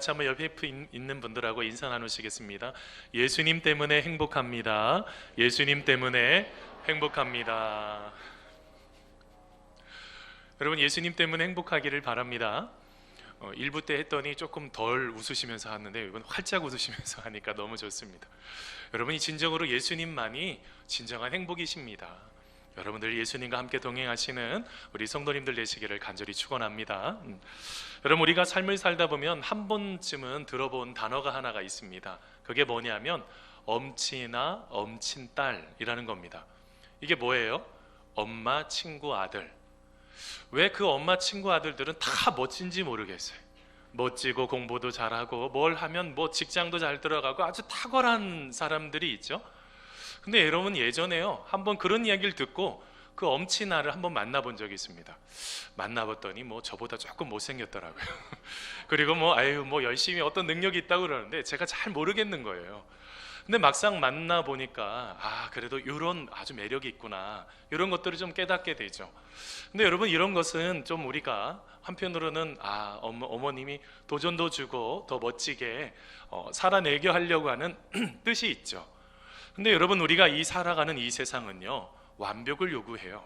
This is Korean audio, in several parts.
같이 한번 옆에 있는 분들하고 인사 나누시겠습니다. 예수님 때문에 행복합니다. 예수님 때문에 행복합니다. 여러분, 예수님 때문에 행복하기를 바랍니다. 1부 때 했더니 조금 덜 웃으시면서 하는데 이번 활짝 웃으시면서 하니까 너무 좋습니다. 여러분이 진정으로 예수님만이 진정한 행복이십니다. 여러분들 예수님과 함께 동행하시는 우리 성도님들 되시기를 간절히 축원합니다. 여러분, 우리가 삶을 살다 보면 한 번쯤은 들어본 단어가 하나가 있습니다. 그게 뭐냐면 엄친아, 엄친딸이라는 겁니다. 이게 뭐예요? 엄마, 친구, 아들. 왜 그 엄마, 친구, 아들들은 다 멋진지 모르겠어요. 멋지고 공부도 잘하고 뭘 하면 뭐 직장도 잘 들어가고 아주 탁월한 사람들이 있죠. 근데 여러분, 예전에요 한번 그런 이야기를 듣고 그 엄친아를 한번 만나본 적이 있습니다. 만나봤더니 뭐 저보다 조금 못생겼더라고요. 그리고 뭐 열심히 어떤 능력이 있다고 그러는데 제가 잘 모르겠는 거예요. 근데 막상 만나 보니까 그래도 이런 아주 매력이 있구나, 이런 것들을 좀 깨닫게 되죠. 근데 여러분, 이런 것은 좀 우리가 한편으로는 어머님이 도전도 주고 더 멋지게 살아내게 하려고 하는 뜻이 있죠. 근데 여러분, 우리가 살아가는 이 세상은요 완벽을 요구해요.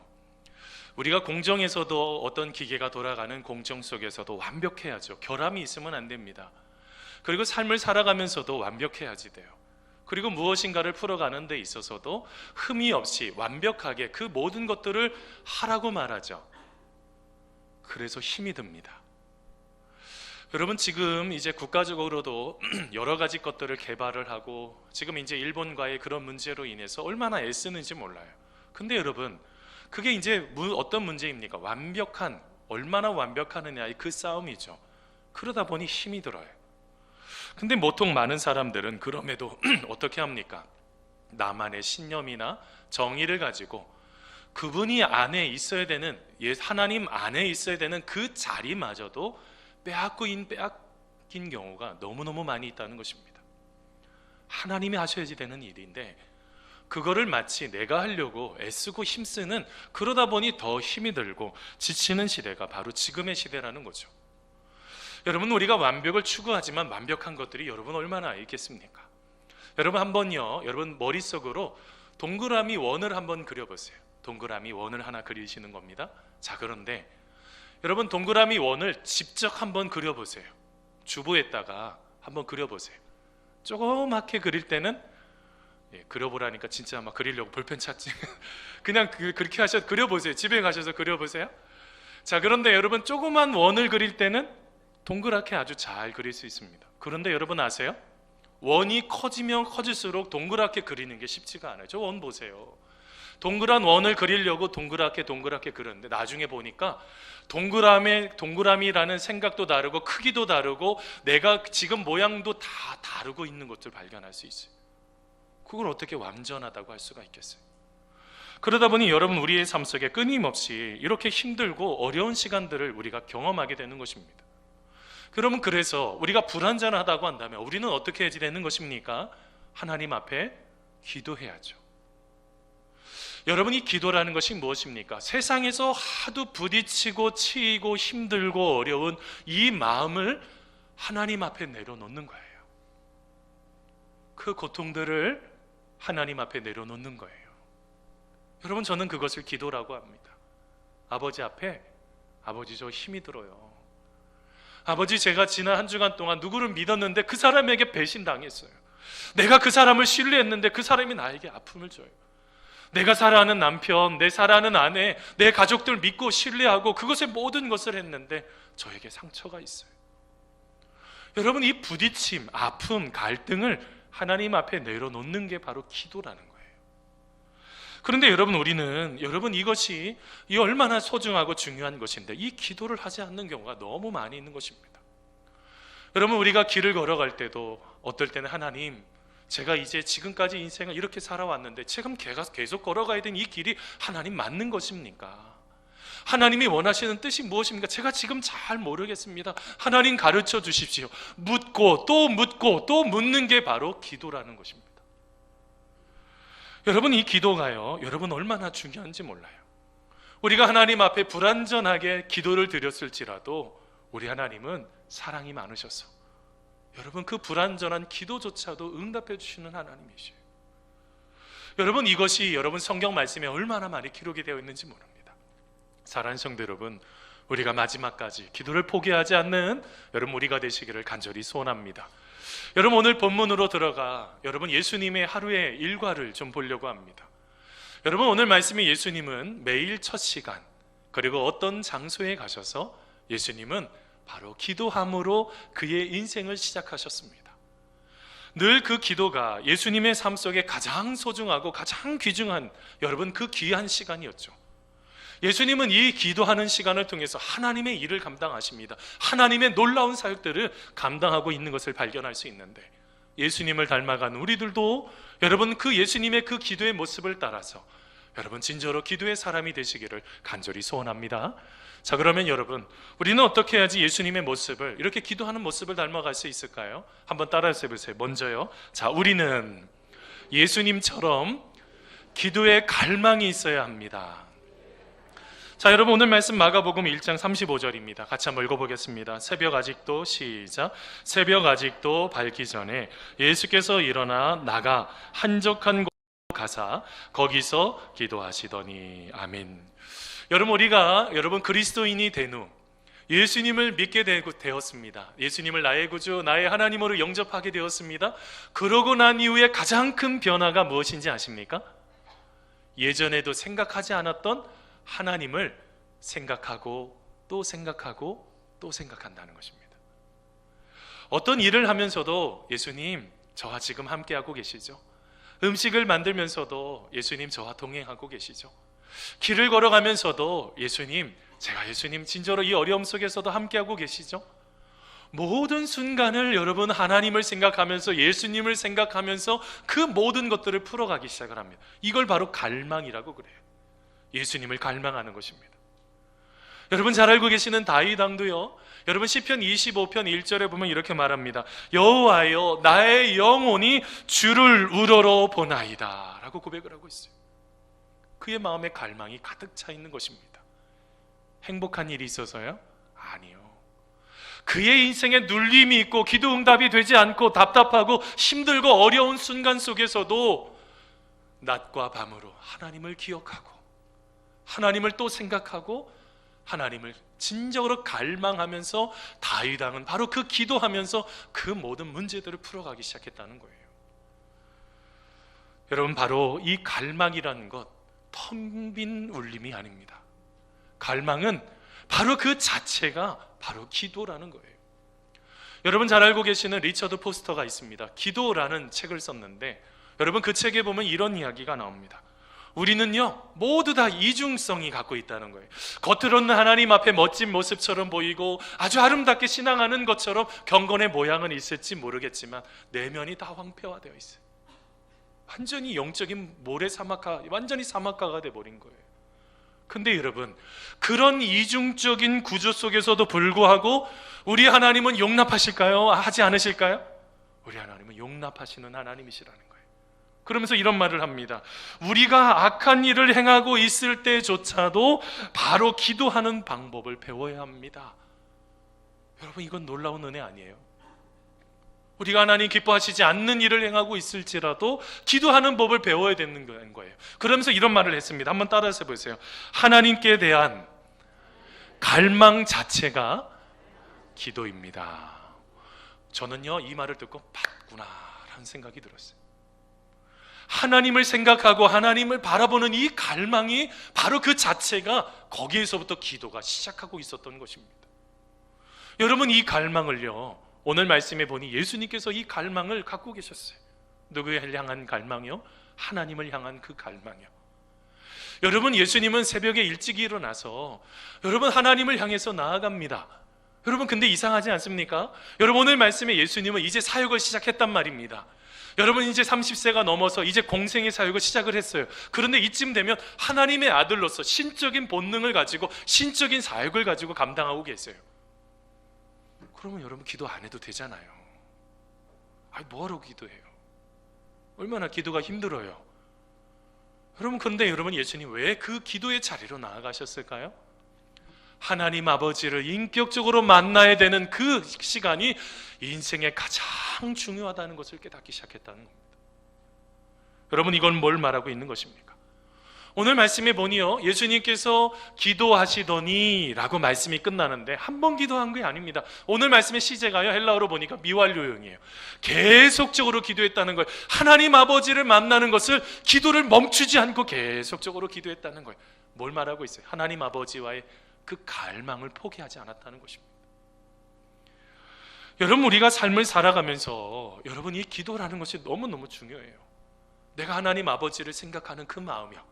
우리가 공정에서도 어떤 기계가 돌아가는 공정 속에서도 완벽해야죠. 결함이 있으면 안 됩니다. 그리고 삶을 살아가면서도 완벽해야지 돼요. 그리고 무엇인가를 풀어가는 데 있어서도 흠이 없이 완벽하게 그 모든 것들을 하라고 말하죠. 그래서 힘이 듭니다. 여러분, 지금 이제 국가적으로도 여러 가지 것들을 개발을 하고 지금 이제 일본과의 그런 문제로 인해서 얼마나 애쓰는지 몰라요. 근데 여러분, 그게 이제 어떤 문제입니까? 얼마나 완벽하느냐의 그 싸움이죠. 그러다 보니 힘이 들어요. 근데 보통 많은 사람들은 그럼에도 어떻게 합니까? 나만의 신념이나 정의를 가지고 그분이 안에 있어야 되는, 하나님 안에 있어야 되는 그 자리마저도 빼앗긴 경우가 너무너무 많이 있다는 것입니다. 하나님이 하셔야지 되는 일인데 그거를 마치 내가 하려고 애쓰고 힘쓰는, 그러다 보니 더 힘이 들고 지치는 시대가 바로 지금의 시대라는 거죠. 여러분, 우리가 완벽을 추구하지만 완벽한 것들이 여러분 얼마나 있겠습니까? 여러분, 한번요, 여러분 머릿속으로 동그라미 원을 한번 그려보세요. 동그라미 원을 하나 그리시는 겁니다. 자, 그런데 여러분, 동그라미 원을 직접 한번 그려보세요. 주보에다가 한번 그려보세요. 조그맣게 그릴 때는 그려보라니까 진짜 막 그리려고 볼펜 찾지. 그냥 그렇게 그려보세요. 집에 가셔서 그려보세요. 자, 그런데 여러분, 조그만 원을 그릴 때는 동그랗게 아주 잘 그릴 수 있습니다. 그런데 여러분 아세요? 원이 커지면 커질수록 동그랗게 그리는 게 쉽지가 않아요. 저 원 보세요. 동그란 원을 그리려고 동그랗게 그렸는데 나중에 보니까 동그라미라는 생각도 다르고 크기도 다르고 내가 지금 모양도 다 다르고 있는 것을 발견할 수 있어요. 그걸 어떻게 완전하다고 할 수가 있겠어요? 그러다 보니 여러분, 우리의 삶 속에 끊임없이 이렇게 힘들고 어려운 시간들을 우리가 경험하게 되는 것입니다. 그러면 그래서 우리가 불완전하다고 한다면 우리는 어떻게 해야 되는 것입니까? 하나님 앞에 기도해야죠. 여러분, 이 기도라는 것이 무엇입니까? 세상에서 하도 부딪히고 치이고 힘들고 어려운 이 마음을 하나님 앞에 내려놓는 거예요. 그 고통들을 하나님 앞에 내려놓는 거예요. 여러분, 저는 그것을 기도라고 합니다. 아버지 앞에, 아버지 저 힘이 들어요. 아버지, 제가 지난 한 주간 동안 누구를 믿었는데 그 사람에게 배신당했어요. 내가 그 사람을 신뢰했는데 그 사람이 나에게 아픔을 줘요. 내가 사랑하는 남편, 내 사랑하는 아내, 내 가족들 믿고 신뢰하고 그것에 모든 것을 했는데 저에게 상처가 있어요. 여러분, 이 부딪힘, 아픔, 갈등을 하나님 앞에 내려놓는 게 바로 기도라는 거예요. 그런데 여러분, 이것이 얼마나 소중하고 중요한 것인데 이 기도를 하지 않는 경우가 너무 많이 있는 것입니다. 여러분, 우리가 길을 걸어갈 때도 어떨 때는 하나님, 제가 이제 지금까지 인생을 이렇게 살아왔는데 지금 계속 걸어가야 되는 이 길이 하나님 맞는 것입니까? 하나님이 원하시는 뜻이 무엇입니까? 제가 지금 잘 모르겠습니다. 하나님 가르쳐 주십시오. 묻고 또 묻는 게 바로 기도라는 것입니다. 여러분, 이 기도가요, 여러분 얼마나 중요한지 몰라요. 우리가 하나님 앞에 불완전하게 기도를 드렸을지라도 우리 하나님은 사랑이 많으셔서 여러분, 그 불완전한 기도조차도 응답해 주시는 하나님이시에요. 여러분, 이것이 여러분 성경 말씀에 얼마나 많이 기록이 되어 있는지 모릅니다. 사랑하는 성도 여러분, 우리가 마지막까지 기도를 포기하지 않는 여러분 우리가 되시기를 간절히 소원합니다. 여러분, 오늘 본문으로 들어가 여러분 예수님의 하루의 일과를 좀 보려고 합니다. 여러분, 오늘 말씀이 예수님은 매일 첫 시간 그리고 어떤 장소에 가셔서 예수님은 바로 기도함으로 그의 인생을 시작하셨습니다. 늘 그 기도가 예수님의 삶 속에 가장 소중하고 가장 귀중한 여러분 그 귀한 시간이었죠. 예수님은 이 기도하는 시간을 통해서 하나님의 일을 감당하십니다. 하나님의 놀라운 사역들을 감당하고 있는 것을 발견할 수 있는데, 예수님을 닮아간 우리들도 여러분 그 예수님의 그 기도의 모습을 따라서 여러분 진정으로 기도의 사람이 되시기를 간절히 소원합니다. 자, 그러면 여러분, 우리는 어떻게 해야지 예수님의 모습을, 이렇게 기도하는 모습을 닮아갈 수 있을까요? 한번 따라서 해보세요. 먼저요, 자, 우리는 예수님처럼 기도에 갈망이 있어야 합니다. 자, 여러분, 오늘 말씀 마가복음 1장 35절입니다. 같이 한번 읽어보겠습니다. 새벽 아직도, 시작. 새벽 아직도 밝기 전에 예수께서 일어나 나가 한적한 곳 가사 거기서 기도하시더니. 아멘. 여러분, 우리가 여러분 그리스도인이 된 후 예수님을 믿게 되었습니다. 예수님을 나의 구주, 나의 하나님으로 영접하게 되었습니다. 그러고 난 이후에 가장 큰 변화가 무엇인지 아십니까? 예전에도 생각하지 않았던 하나님을 생각하고 또 생각하고 또 생각한다는 것입니다. 어떤 일을 하면서도 예수님, 저와 지금 함께하고 계시죠? 음식을 만들면서도 예수님, 저와 동행하고 계시죠? 길을 걸어가면서도 예수님, 제가 예수님 진짜로 이 어려움 속에서도 함께하고 계시죠? 모든 순간을 여러분 하나님을 생각하면서 예수님을 생각하면서 그 모든 것들을 풀어가기 시작을 합니다. 이걸 바로 갈망이라고 그래요. 예수님을 갈망하는 것입니다. 여러분 잘 알고 계시는 다윗 왕도요, 여러분 시편 25편 1절에 보면 이렇게 말합니다. 여호와여, 나의 영혼이 주를 우러러 보나이다 라고 고백을 하고 있어요. 그의 마음에 갈망이 가득 차 있는 것입니다. 행복한 일이 있어서요? 아니요. 그의 인생에 눌림이 있고 기도 응답이 되지 않고 답답하고 힘들고 어려운 순간 속에서도 낮과 밤으로 하나님을 기억하고 하나님을 또 생각하고 하나님을 진정으로 갈망하면서 다윗 왕은 바로 그 기도하면서 그 모든 문제들을 풀어가기 시작했다는 거예요. 여러분, 바로 이 갈망이라는 것 텅 빈 울림이 아닙니다. 갈망은 바로 그 자체가 바로 기도라는 거예요. 여러분 잘 알고 계시는 리처드 포스터가 있습니다. 기도라는 책을 썼는데 여러분 그 책에 보면 이런 이야기가 나옵니다. 우리는요 모두 다 이중성이 갖고 있다는 거예요. 겉으로는 하나님 앞에 멋진 모습처럼 보이고 아주 아름답게 신앙하는 것처럼 경건의 모양은 있을지 모르겠지만 내면이 다 황폐화되어 있어요. 완전히 영적인 모래사막화, 완전히 사막화가 돼버린 거예요. 근데 여러분, 그런 이중적인 구조 속에서도 불구하고 우리 하나님은 용납하실까요? 하지 않으실까요? 우리 하나님은 용납하시는 하나님이시라는 거예요. 그러면서 이런 말을 합니다. 우리가 악한 일을 행하고 있을 때조차도 바로 기도하는 방법을 배워야 합니다. 여러분, 이건 놀라운 은혜 아니에요? 우리가 하나님 기뻐하시지 않는 일을 행하고 있을지라도 기도하는 법을 배워야 되는 거예요. 그러면서 이런 말을 했습니다. 한번 따라서 보세요. 하나님께 대한 갈망 자체가 기도입니다. 저는요 이 말을 듣고 맞구나 라는 생각이 들었어요. 하나님을 생각하고 하나님을 바라보는 이 갈망이 바로 그 자체가 거기에서부터 기도가 시작하고 있었던 것입니다. 여러분, 이 갈망을요 오늘 말씀에 보니 예수님께서 이 갈망을 갖고 계셨어요. 누구를 향한 갈망이요? 하나님을 향한 그 갈망이요. 여러분, 예수님은 새벽에 일찍 일어나서 여러분 하나님을 향해서 나아갑니다. 여러분, 근데 이상하지 않습니까? 여러분, 오늘 말씀에 예수님은 이제 사역을 시작했단 말입니다. 여러분, 이제 30세가 넘어서 이제 공생의 사역을 시작을 했어요. 그런데 이쯤 되면 하나님의 아들로서 신적인 본능을 가지고 신적인 사역을 가지고 감당하고 계세요. 그러면 여러분 기도 안 해도 되잖아요. 뭐하러 기도해요? 얼마나 기도가 힘들어요. 여러분, 근데 여러분 예수님 왜 그 기도의 자리로 나아가셨을까요? 하나님 아버지를 인격적으로 만나야 되는 그 시간이 인생에 가장 중요하다는 것을 깨닫기 시작했다는 겁니다. 여러분, 이건 뭘 말하고 있는 것입니까? 오늘 말씀에 보니요, 예수님께서 기도하시더니 라고 말씀이 끝나는데 한 번 기도한 게 아닙니다. 오늘 말씀의 시제가요, 헬라어로 보니까 미완료형이에요. 계속적으로 기도했다는 거예요. 하나님 아버지를 만나는 것을, 기도를 멈추지 않고 계속적으로 기도했다는 거예요. 뭘 말하고 있어요? 하나님 아버지와의 그 갈망을 포기하지 않았다는 것입니다. 여러분, 우리가 삶을 살아가면서 여러분, 이 기도라는 것이 너무너무 중요해요. 내가 하나님 아버지를 생각하는 그 마음이요.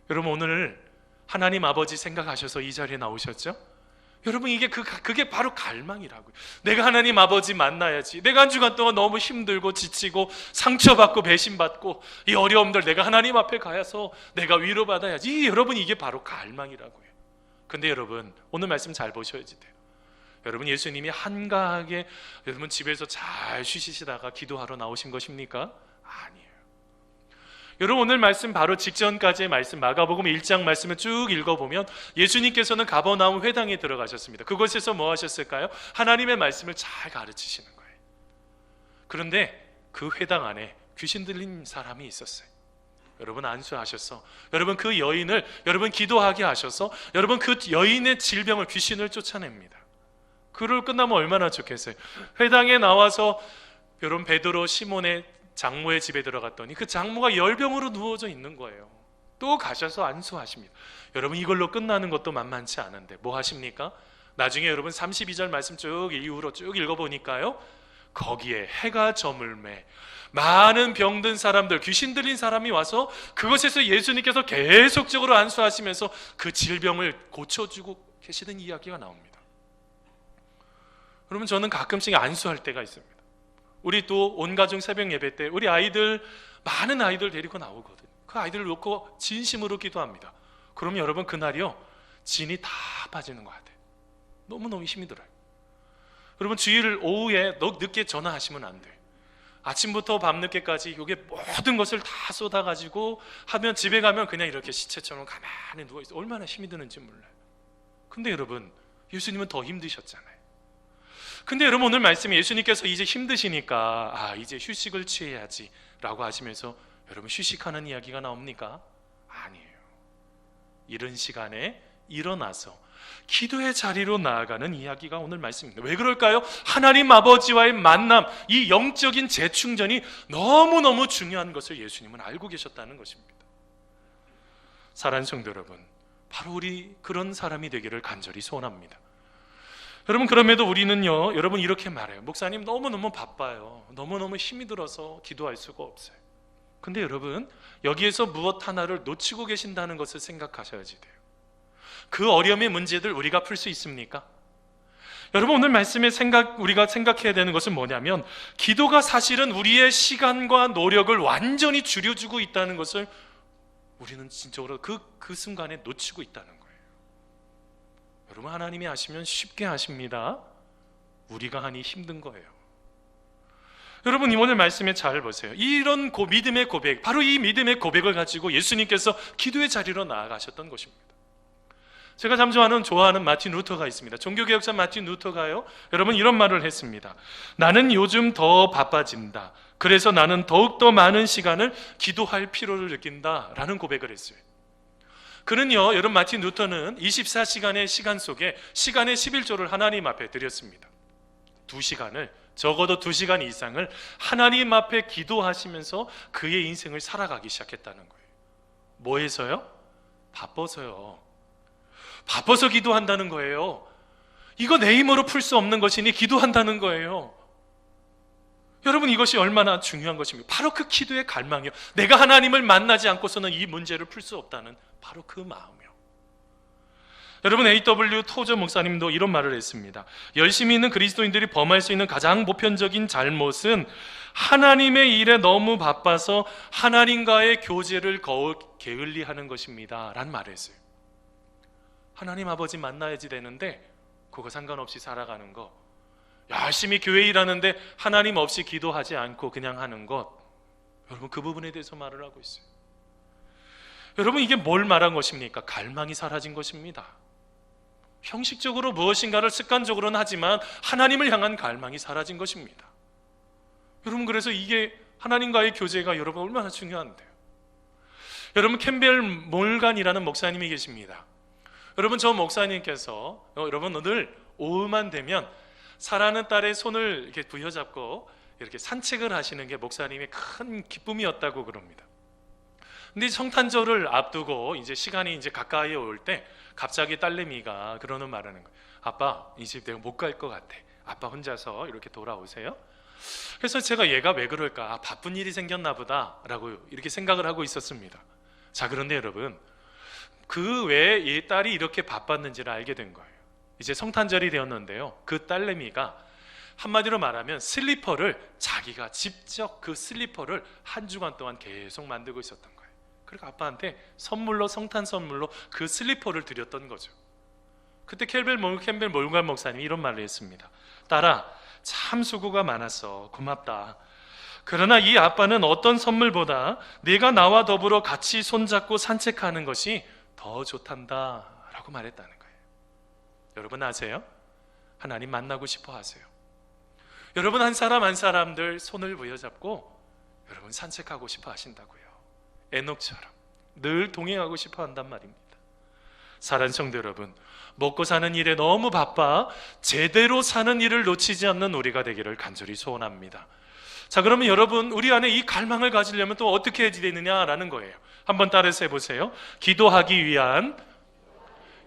여러분, 오늘 하나님 아버지 생각하셔서 이 자리에 나오셨죠? 여러분, 그게 바로 갈망이라고요. 내가 하나님 아버지 만나야지. 내가 한 주간 동안 너무 힘들고 지치고 상처받고 배신받고 이 어려움들, 내가 하나님 앞에 가서 내가 위로받아야지. 여러분, 이게 바로 갈망이라고요. 근데 여러분, 오늘 말씀 잘 보셔야지 돼요. 여러분, 예수님이 한가하게 여러분 집에서 잘 쉬시다가 기도하러 나오신 것입니까? 아니에요. 여러분, 오늘 말씀 바로 직전까지의 말씀, 마가복음 1장 말씀을 쭉 읽어보면 예수님께서는 가버나움 회당에 들어가셨습니다. 그곳에서 뭐 하셨을까요? 하나님의 말씀을 잘 가르치시는 거예요. 그런데 그 회당 안에 귀신 들린 사람이 있었어요. 여러분, 안수하셔서 여러분 그 여인을 여러분 기도하게 하셔서 여러분 그 여인의 질병을, 귀신을 쫓아냅니다. 그를 끝나면 얼마나 좋겠어요. 회당에 나와서 여러분 베드로 시몬의 장모의 집에 들어갔더니 그 장모가 열병으로 누워져 있는 거예요. 또 가셔서 안수하십니다. 여러분, 이걸로 끝나는 것도 만만치 않은데 뭐 하십니까? 나중에 여러분 32절 말씀 쭉 이후로 쭉 읽어보니까요, 거기에 해가 저물매 많은 병든 사람들, 귀신 들린 사람이 와서 그것에서 예수님께서 계속적으로 안수하시면서 그 질병을 고쳐주고 계시는 이야기가 나옵니다. 여러분, 저는 가끔씩 안수할 때가 있습니다. 우리 또 온가족 새벽 예배 때 우리 아이들, 많은 아이들 데리고 나오거든요. 그 아이들을 놓고 진심으로 기도합니다. 그러면 여러분, 그날이요, 진이 다 빠지는 것 같아요. 너무너무 힘이 들어요. 여러분, 주일 오후에 늦게 전화하시면 안 돼요. 아침부터 밤늦게까지 이게 모든 것을 다 쏟아가지고 하면 집에 가면 그냥 이렇게 시체처럼 가만히 누워있어요. 얼마나 힘이 드는지 몰라요. 근데 여러분, 예수님은 더 힘드셨잖아요. 근데 여러분, 오늘 말씀에 예수님께서 이제 힘드시니까 이제 휴식을 취해야지 라고 하시면서 여러분 휴식하는 이야기가 나옵니까? 아니에요. 이른 시간에 일어나서 기도의 자리로 나아가는 이야기가 오늘 말씀입니다. 왜 그럴까요? 하나님 아버지와의 만남, 이 영적인 재충전이 너무너무 중요한 것을 예수님은 알고 계셨다는 것입니다. 사랑하는 성도 여러분, 바로 우리 그런 사람이 되기를 간절히 소원합니다. 여러분, 그럼에도 우리는요, 여러분 이렇게 말해요. 목사님, 너무너무 바빠요. 너무너무 힘이 들어서 기도할 수가 없어요. 근데 여러분, 여기에서 무엇 하나를 놓치고 계신다는 것을 생각하셔야지 돼요. 그 어려움의 문제들 우리가 풀 수 있습니까? 여러분, 오늘 말씀에 우리가 생각해야 되는 것은 뭐냐면, 기도가 사실은 우리의 시간과 노력을 완전히 줄여주고 있다는 것을 우리는 진짜로 그 순간에 놓치고 있다는 거예요. 여러분, 하나님이 하시면 쉽게 하십니다. 우리가 하니 힘든 거예요. 여러분, 오늘 말씀에 잘 보세요. 이런 믿음의 고백, 바로 이 믿음의 고백을 가지고 예수님께서 기도의 자리로 나아가셨던 것입니다. 제가 참 좋아하는 마틴 루터가 있습니다. 종교개혁자 마틴 루터가요, 여러분 이런 말을 했습니다. 나는 요즘 더 바빠진다. 그래서 나는 더욱더 많은 시간을 기도할 필요를 느낀다 라는 고백을 했어요. 그는요, 여러분, 마틴 루터는 24시간의 시간 속에 시간의 11조를 하나님 앞에 드렸습니다. 2시간을, 적어도 2시간 이상을 하나님 앞에 기도하시면서 그의 인생을 살아가기 시작했다는 거예요. 뭐 해서요? 바빠서요. 바빠서 기도한다는 거예요. 이거 내 힘으로 풀 수 없는 것이니 기도한다는 거예요. 여러분, 이것이 얼마나 중요한 것입니까? 바로 그 기도의 갈망이요. 내가 하나님을 만나지 않고서는 이 문제를 풀 수 없다는 바로 그 마음이요. 여러분, A.W. 토저 목사님도 이런 말을 했습니다. 열심히 있는 그리스도인들이 범할 수 있는 가장 보편적인 잘못은 하나님의 일에 너무 바빠서 하나님과의 교제를 게을리하는 것입니다 라는 말을 했어요. 하나님 아버지 만나야지 되는데 그거 상관없이 살아가는 거, 열심히 교회 일하는데 하나님 없이 기도하지 않고 그냥 하는 것, 여러분 그 부분에 대해서 말을 하고 있어요. 여러분, 이게 뭘 말한 것입니까? 갈망이 사라진 것입니다. 형식적으로 무엇인가를 습관적으로는 하지만 하나님을 향한 갈망이 사라진 것입니다. 여러분, 그래서 이게 하나님과의 교제가 여러분 얼마나 중요한데요. 여러분, 캠벨 몰간이라는 목사님이 계십니다. 여러분, 저 목사님께서 여러분 오늘 오후만 되면 사랑하는 딸의 손을 이렇게 부여잡고 이렇게 산책을 하시는 게 목사님의 큰 기쁨이었다고 그럽니다. 근데 성탄절을 앞두고 이제 시간이 이제 가까이 올 때 갑자기 딸내미가 그러는 말하는 거예요. 아빠, 이 집 내가 못 갈 것 같아. 아빠 혼자서 이렇게 돌아오세요. 그래서 제가 얘가 왜 그럴까? 바쁜 일이 생겼나 보다 라고 이렇게 생각을 하고 있었습니다. 자, 그런데 여러분, 그 왜 이 딸이 이렇게 바빴는지를 알게 된 거예요. 이제 성탄절이 되었는데요, 그 딸내미가 한마디로 말하면 슬리퍼를 자기가 직접 그 슬리퍼를 한 주간 동안 계속 만들고 있었던 거예요. 그리고 아빠한테 선물로, 성탄 선물로 그 슬리퍼를 드렸던 거죠. 그때 캠벨 몰간 목사님이 이런 말을 했습니다. 딸아, 참 수고가 많았어. 고맙다. 그러나 이 아빠는 어떤 선물보다 네가 나와 더불어 같이 손잡고 산책하는 것이 더 좋단다 라고 말했다는 거예요. 여러분 아세요? 하나님 만나고 싶어 하세요. 여러분, 한 사람 한 사람들 손을 부여잡고 여러분 산책하고 싶어 하신다고요. 에녹처럼 늘 동행하고 싶어 한단 말입니다. 사랑하는 성도 여러분, 먹고 사는 일에 너무 바빠 제대로 사는 일을 놓치지 않는 우리가 되기를 간절히 소원합니다. 자, 그러면 여러분, 우리 안에 이 갈망을 가지려면 또 어떻게 해야 되느냐라는 거예요. 한번 따라서 해보세요. 기도하기 위한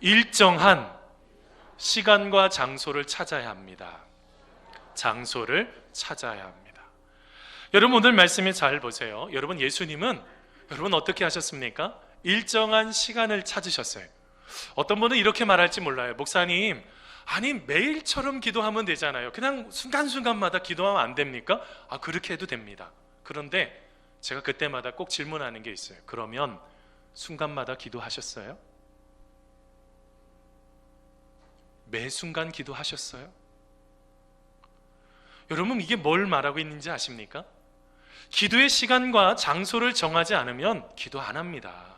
일정한 시간과 장소를 찾아야 합니다. 장소를 찾아야 합니다. 여러분, 오늘 말씀에 잘 보세요. 여러분, 예수님은 여러분 어떻게 하셨습니까? 일정한 시간을 찾으셨어요. 어떤 분은 이렇게 말할지 몰라요. 목사님, 아니 매일처럼 기도하면 되잖아요. 그냥 순간순간마다 기도하면 안 됩니까? 아, 그렇게 해도 됩니다. 그런데 제가 그때마다 꼭 질문하는 게 있어요. 그러면 순간마다 기도하셨어요? 매 순간 기도하셨어요? 여러분, 이게 뭘 말하고 있는지 아십니까? 기도의 시간과 장소를 정하지 않으면 기도 안 합니다.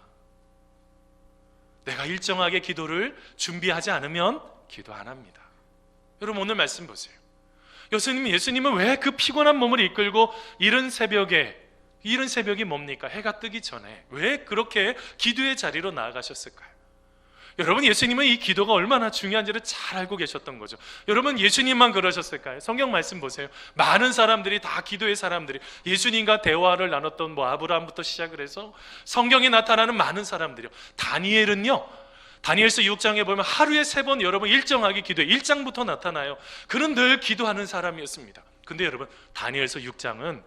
내가 일정하게 기도를 준비하지 않으면 기도 안 합니다. 여러분, 오늘 말씀 보세요. 예수님은 왜 그 피곤한 몸을 이끌고 이른 새벽이 뭡니까? 해가 뜨기 전에 왜 그렇게 기도의 자리로 나아가셨을까요? 여러분, 예수님은 이 기도가 얼마나 중요한지를 잘 알고 계셨던 거죠. 여러분, 예수님만 그러셨을까요? 성경 말씀 보세요. 많은 사람들이 다 기도의 사람들이 예수님과 대화를 나눴던 아브라함부터 시작을 해서 성경에 나타나는 많은 사람들이요. 다니엘은요, 다니엘서 6장에 보면 하루에 3번 여러분 일정하게 기도해. 1장부터 나타나요. 그는 늘 기도하는 사람이었습니다. 근데 여러분, 다니엘서 6장은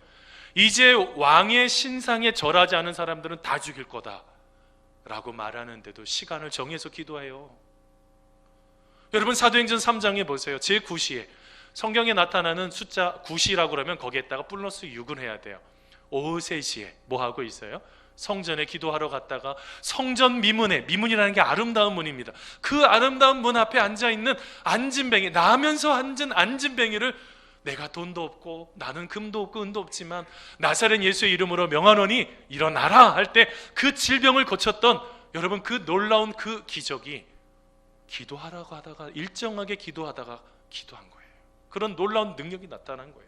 이제 왕의 신상에 절하지 않은 사람들은 다 죽일 거다 라고 말하는데도 시간을 정해서 기도해요. 여러분, 사도행전 3장에 보세요. 제9시에 성경에 나타나는 숫자 9시라고 그러면 거기에다가 플러스 6을 해야 돼요. 오후 3시에 뭐 하고 있어요? 성전에 기도하러 갔다가 성전 미문이라는 게 아름다운 문입니다. 그 아름다운 문 앞에 앉아있는 안진뱅이, 나면서 앉은 안진뱅이를 내가 돈도 없고 나는 금도 없고 은도 없지만 나사렛 예수의 이름으로 명하노니 일어나라 할 때 그 질병을 고쳤던 여러분, 그 놀라운 그 기적이 기도하라고 하다가 일정하게 기도하다가 기도한 거예요. 그런 놀라운 능력이 나타난 거예요.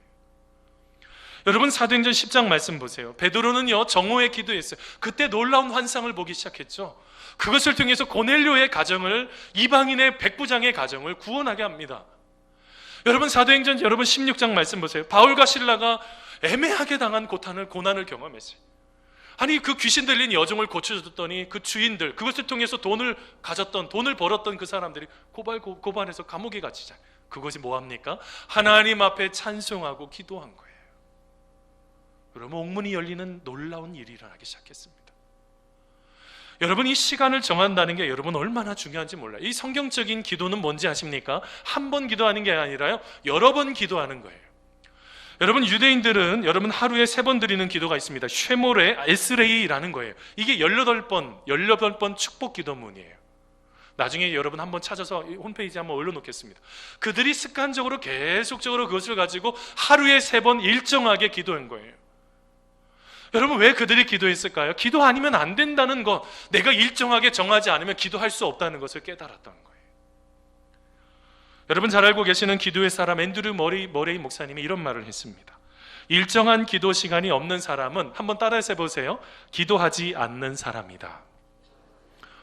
여러분, 사도행전 10장 말씀 보세요. 베드로는요 정오에 기도했어요. 그때 놀라운 환상을 보기 시작했죠. 그것을 통해서 고넬료의 가정을, 이방인의 백부장의 가정을 구원하게 합니다. 여러분, 사도행전 여러분 16장 말씀 보세요. 바울과 실라가 애매하게 당한 고난을 경험했어요. 아니, 그 귀신 들린 여종을 고쳐줬더니 그 주인들, 그것을 통해서 돈을 벌었던 그 사람들이 고발해서 감옥에 갇히잖아요. 그것이 뭐합니까? 하나님 앞에 찬송하고 기도한 거예요. 여러분, 옥문이 열리는 놀라운 일이 일어나기 시작했습니다. 여러분, 이 시간을 정한다는 게 여러분 얼마나 중요한지 몰라요. 이 성경적인 기도는 뭔지 아십니까? 한 번 기도하는 게 아니라요, 여러 번 기도하는 거예요. 여러분, 유대인들은 여러분 하루에 3번 드리는 기도가 있습니다. 쉐모레 에스레이라는 거예요. 이게 18번 축복 기도문이에요. 나중에 여러분 한번 찾아서 홈페이지에 한번 올려놓겠습니다. 그들이 습관적으로 계속적으로 그것을 가지고 하루에 3번 일정하게 기도한 거예요. 여러분, 왜 그들이 기도했을까요? 기도 아니면 안 된다는 것, 내가 일정하게 정하지 않으면 기도할 수 없다는 것을 깨달았던 거예요. 여러분 잘 알고 계시는 기도의 사람 앤드류 머레이 목사님이 이런 말을 했습니다. 일정한 기도 시간이 없는 사람은, 한번 따라해서 해보세요, 기도하지 않는 사람이다.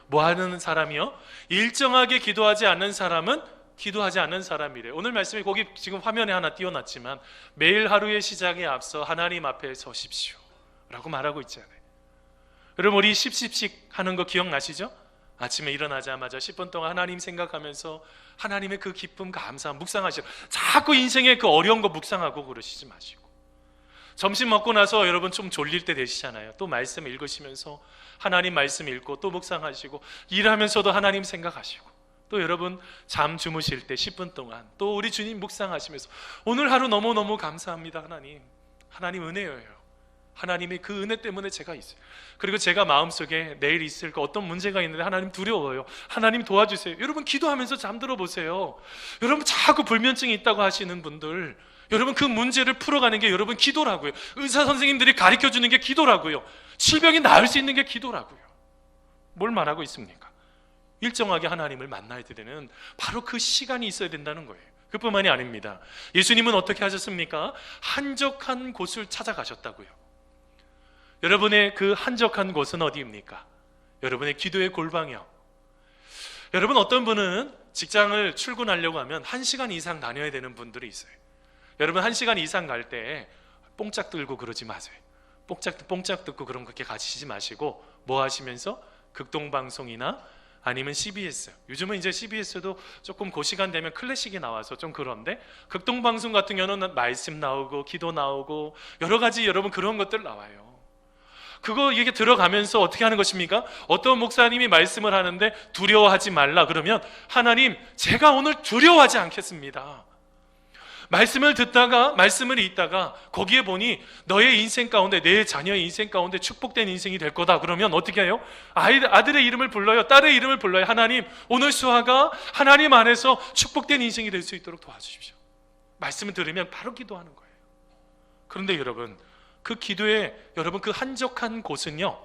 뭐 하는 사람이요? 일정하게 기도하지 않는 사람은 기도하지 않는 사람이래. 오늘 말씀이 거기 지금 화면에 하나 띄워놨지만, 매일 하루의 시작에 앞서 하나님 앞에 서십시오 라고 말하고 있잖아요. 여러분 우리 10씩 하는 거 기억나시죠? 아침에 일어나자마자 10분 동안 하나님 생각하면서 하나님의 그 기쁨, 감사함 묵상하시고, 자꾸 인생의 그 어려운 거 묵상하고 그러시지 마시고, 점심 먹고 나서 여러분 좀 졸릴 때 되시잖아요. 또 말씀 읽으시면서 하나님 말씀 읽고 또 묵상하시고, 일하면서도 하나님 생각하시고, 또 여러분 잠 주무실 때 10분 동안 또 우리 주님 묵상하시면서 오늘 하루 너무너무 감사합니다. 하나님 은혜예요. 하나님의 그 은혜 때문에 제가 있어요. 그리고 제가 마음속에 내일 있을 거 어떤 문제가 있는데 하나님 두려워요. 하나님 도와주세요. 여러분 기도하면서 잠들어 보세요. 여러분 자꾸 불면증이 있다고 하시는 분들, 여러분 그 문제를 풀어가는 게 여러분 기도라고요. 의사 선생님들이 가르쳐주는 게 기도라고요. 질병이 나을 수 있는 게 기도라고요. 뭘 말하고 있습니까? 일정하게 하나님을 만나야 되는 바로 그 시간이 있어야 된다는 거예요. 그뿐만이 아닙니다. 예수님은 어떻게 하셨습니까? 한적한 곳을 찾아가셨다고요. 여러분의 그 한적한 곳은 어디입니까? 여러분의 기도의 골방이요. 여러분 어떤 분은 직장을 출근하려고 하면 1시간 이상 다녀야 되는 분들이 있어요. 여러분 1시간 이상 갈 때 뽕짝 들고 그러지 마세요. 뽕짝 듣고 그렇게 가시지 마시고, 뭐 하시면서 극동방송이나 아니면 CBS, 요즘은 이제 CBS도 조금 그 시간 되면 클래식이 나와서 좀 그런데, 극동방송 같은 경우는 말씀 나오고 기도 나오고 여러 가지 여러분 그런 것들 나와요. 그거 이게 들어가면서 어떻게 하는 것입니까? 어떤 목사님이 말씀을 하는데 두려워하지 말라 그러면, 하나님 제가 오늘 두려워하지 않겠습니다. 말씀을 듣다가 말씀을 읽다가 거기에 보니 너의 인생 가운데, 내 자녀의 인생 가운데 축복된 인생이 될 거다. 그러면 어떻게 해요? 아들의 이름을 불러요. 딸의 이름을 불러요. 하나님 오늘 수아가 하나님 안에서 축복된 인생이 될 수 있도록 도와주십시오. 말씀을 들으면 바로 기도하는 거예요. 그런데 여러분 그 기도에 여러분 그 한적한 곳은요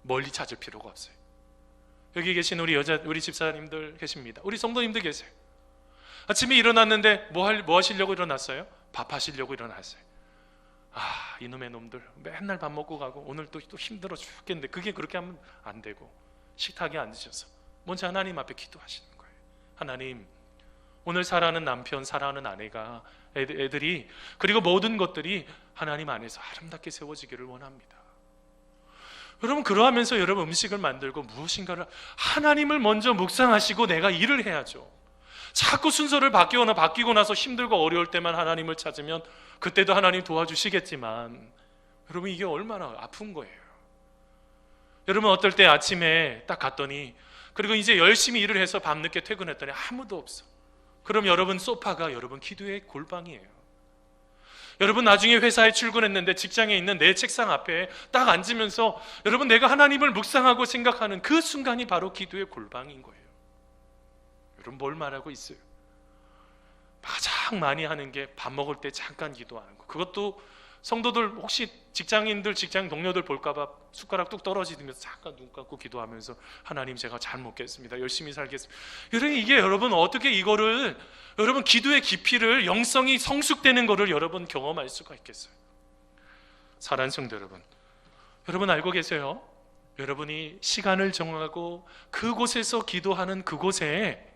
멀리 찾을 필요가 없어요. 여기 계신 우리 집사님들 계십니다. 우리 성도님들 계세요. 아침에 일어났는데 뭐 하시려고 일어났어요? 밥 하시려고 일어났어요. 이놈의 놈들 맨날 밥 먹고 가고 오늘 또 힘들어 죽겠는데, 그게 그렇게 하면 안 되고 식탁에 앉으셔서 먼저 하나님 앞에 기도하시는 거예요. 하나님 오늘 사랑하는 남편, 사랑하는 아내가, 애들이, 그리고 모든 것들이 하나님 안에서 아름답게 세워지기를 원합니다. 여러분 그러하면서 여러분 음식을 만들고 무엇인가를 하나님을 먼저 묵상하시고 내가 일을 해야죠. 자꾸 순서를 바뀌고 나서 힘들고 어려울 때만 하나님을 찾으면 그때도 하나님 도와주시겠지만, 여러분 이게 얼마나 아픈 거예요. 여러분 어떨 때 아침에 딱 갔더니, 그리고 이제 열심히 일을 해서 밤늦게 퇴근했더니 아무도 없어. 그럼 여러분 소파가 여러분 기도의 골방이에요. 여러분 나중에 회사에 출근했는데 직장에 있는 내 책상 앞에 딱 앉으면서 여러분 내가 하나님을 묵상하고 생각하는 그 순간이 바로 기도의 골방인 거예요. 여러분 뭘 말하고 있어요? 가장 많이 하는 게 밥 먹을 때 잠깐 기도하는 거. 그것도 성도들 혹시 직장인들, 직장 동료들 볼까봐 숟가락 뚝 떨어지면서 잠깐 눈 감고 기도하면서 하나님 제가 잘 먹겠습니다. 열심히 살겠습니다. 여러분 이게 여러분 어떻게 이거를 여러분 기도의 깊이를, 영성이 성숙되는 거를 여러분 경험할 수가 있겠어요? 사랑하는 성도 여러분 알고 계세요? 여러분이 시간을 정하고 그곳에서 기도하는 그곳에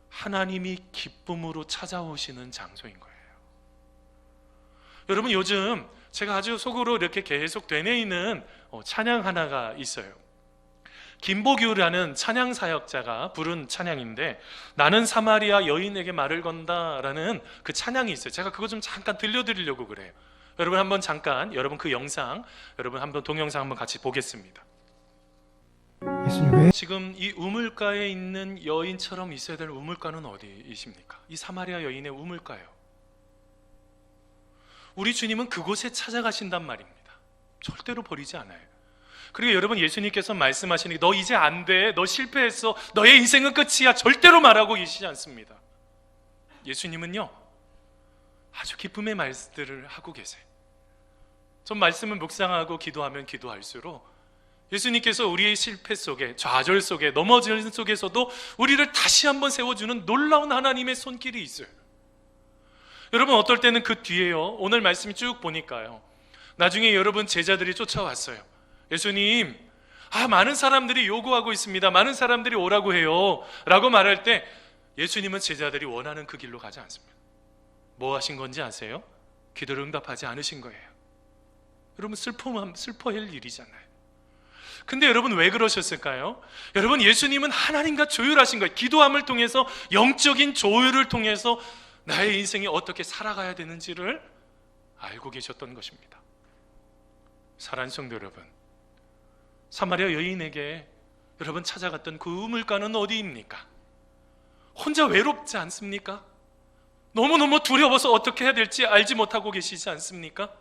하나님이 기쁨으로 찾아오시는 장소인 거예요. 여러분 요즘 제가 아주 속으로 이렇게 계속 되뇌이는 찬양 하나가 있어요. 김보규라는 찬양 사역자가 부른 찬양인데, 나는 사마리아 여인에게 말을 건다라는 그 찬양이 있어요. 제가 그거 좀 잠깐 들려드리려고 그래요. 여러분 한번 잠깐, 여러분 그 영상, 여러분 한번 동영상 한번 같이 보겠습니다. 지금 이 우물가에 있는 여인처럼 있어야 될 우물가는 어디이십니까? 이 사마리아 여인의 우물가요. 우리 주님은 그곳에 찾아가신단 말입니다. 절대로 버리지 않아요. 그리고 여러분 예수님께서 말씀하시니 너 이제 안 돼, 너 실패했어, 너의 인생은 끝이야, 절대로 말하고 계시지 않습니다. 예수님은요 아주 기쁨의 말씀들을 하고 계세요. 좀 말씀을 묵상하고 기도하면 기도할수록 예수님께서 우리의 실패 속에, 좌절 속에, 넘어지는 속에서도 우리를 다시 한번 세워주는 놀라운 하나님의 손길이 있어요. 여러분, 어떨 때는 그 뒤에요, 오늘 말씀이 쭉 보니까요, 나중에 여러분 제자들이 쫓아왔어요. 예수님, 많은 사람들이 요구하고 있습니다. 많은 사람들이 오라고 해요 라고 말할 때 예수님은 제자들이 원하는 그 길로 가지 않습니다. 뭐 하신 건지 아세요? 기도를 응답하지 않으신 거예요. 여러분, 슬퍼할 일이잖아요. 근데 여러분, 왜 그러셨을까요? 여러분, 예수님은 하나님과 조율하신 거예요. 기도함을 통해서, 영적인 조율을 통해서 나의 인생이 어떻게 살아가야 되는지를 알고 계셨던 것입니다. 사랑하는 성도 여러분, 사마리아 여인에게 여러분 찾아갔던 그 우물가는 어디입니까? 혼자 외롭지 않습니까? 너무너무 두려워서 어떻게 해야 될지 알지 못하고 계시지 않습니까?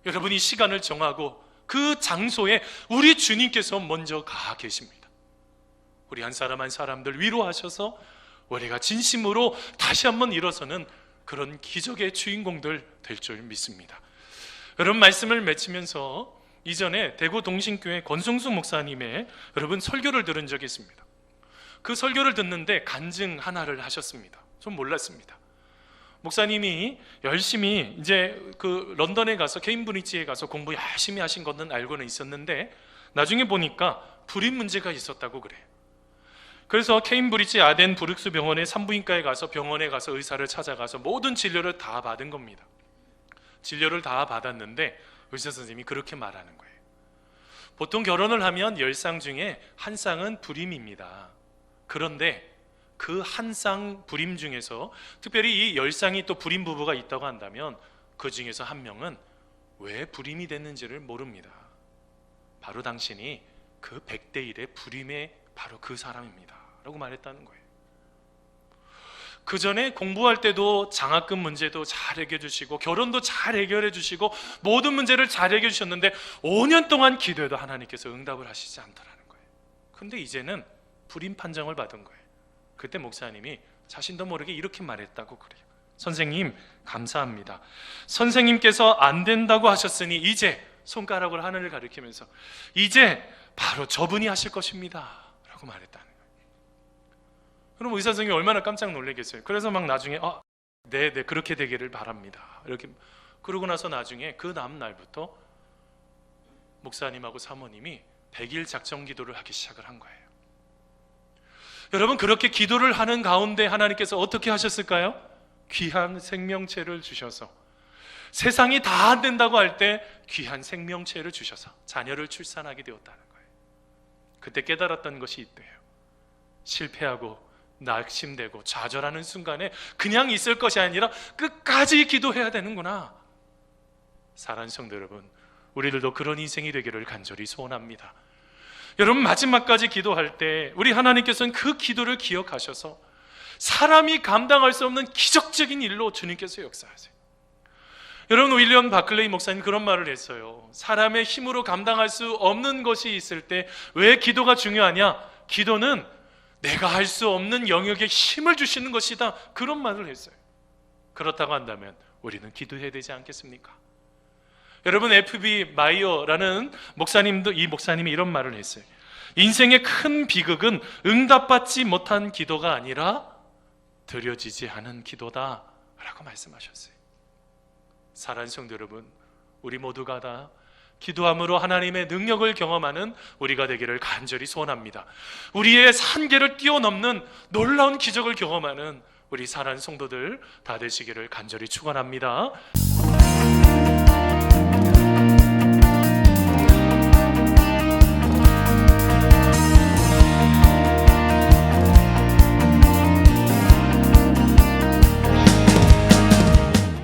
여러분이 시간을 정하고 그 장소에 우리 주님께서 먼저 가 계십니다. 우리 한 사람 한 사람들 위로하셔서 우리가 진심으로 다시 한번 일어서는 그런 기적의 주인공들 될 줄 믿습니다. 여러분, 말씀을 맺히면서 이전에 대구 동신교회 권성수 목사님의 여러분 설교를 들은 적이 있습니다. 그 설교를 듣는데 간증 하나를 하셨습니다. 좀 몰랐습니다. 목사님이 열심히 이제 그 런던에 가서 케임브리지에 가서 공부 열심히 하신 것은 알고는 있었는데 나중에 보니까 불임 문제가 있었다고 그래요. 그래서 케임브리지 아덴 브룩스 병원의 산부인과에 가서 병원에 가서 의사를 찾아가서 모든 진료를 다 받은 겁니다. 진료를 다 받았는데 의사 선생님이 그렇게 말하는 거예요. 보통 결혼을 하면 10쌍 중에 한 쌍은 불임입니다. 그런데 그 한 쌍 불임 중에서 특별히 이 10쌍이 또 불임 부부가 있다고 한다면 그 중에서 한 명은 왜 불임이 됐는지를 모릅니다. 바로 당신이 그 100대 1의 불임의 바로 그 사람입니다 라고 말했다는 거예요. 그 전에 공부할 때도 장학금 문제도 잘 해결해 주시고 결혼도 잘 해결해 주시고 모든 문제를 잘 해결해 주셨는데 5년 동안 기도해도 하나님께서 응답을 하시지 않더라는 거예요. 근데 이제는 불임 판정을 받은 거예요. 그때 목사님이 자신도 모르게 이렇게 말했다고 그래요. 선생님, 감사합니다. 선생님께서 안 된다고 하셨으니 이제, 손가락으로 하늘을 가리키면서, 이제 바로 저분이 하실 것입니다 라고 말했다는 거예요. 그럼 의사 선생님이 얼마나 깜짝 놀라겠어요. 그래서 막 나중에 네, 그렇게 되기를 바랍니다 이렇게. 그러고 나서 나중에 그 다음 날부터 목사님하고 사모님이 100일 작정 기도를 하기 시작을 한 거예요. 여러분, 그렇게 기도를 하는 가운데 하나님께서 어떻게 하셨을까요? 귀한 생명체를 주셔서, 세상이 다 안 된다고 할 때 귀한 생명체를 주셔서 자녀를 출산하게 되었다는 거예요. 그때 깨달았던 것이 있대요. 실패하고 낙심되고 좌절하는 순간에 그냥 있을 것이 아니라 끝까지 기도해야 되는구나. 사랑하는 성도 여러분, 우리들도 그런 인생이 되기를 간절히 소원합니다. 여러분, 마지막까지 기도할 때 우리 하나님께서는 그 기도를 기억하셔서 사람이 감당할 수 없는 기적적인 일로 주님께서 역사하세요. 여러분, 윌리엄 바클레이 목사님 그런 말을 했어요. 사람의 힘으로 감당할 수 없는 것이 있을 때 왜 기도가 중요하냐? 기도는 내가 할 수 없는 영역에 힘을 주시는 것이다, 그런 말을 했어요. 그렇다고 한다면 우리는 기도해야 되지 않겠습니까? 여러분, F.B. 마이어라는 목사님도, 이 목사님이 이런 말을 했어요. 인생의 큰 비극은 응답받지 못한 기도가 아니라 드려지지 않은 기도다 라고 말씀하셨어요. 사랑하는 성도 여러분, 우리 모두가 다 기도함으로 하나님의 능력을 경험하는 우리가 되기를 간절히 소원합니다. 우리의 한계를 뛰어넘는 놀라운 기적을 경험하는 우리 사랑하는 성도들 다 되시기를 간절히 축원합니다.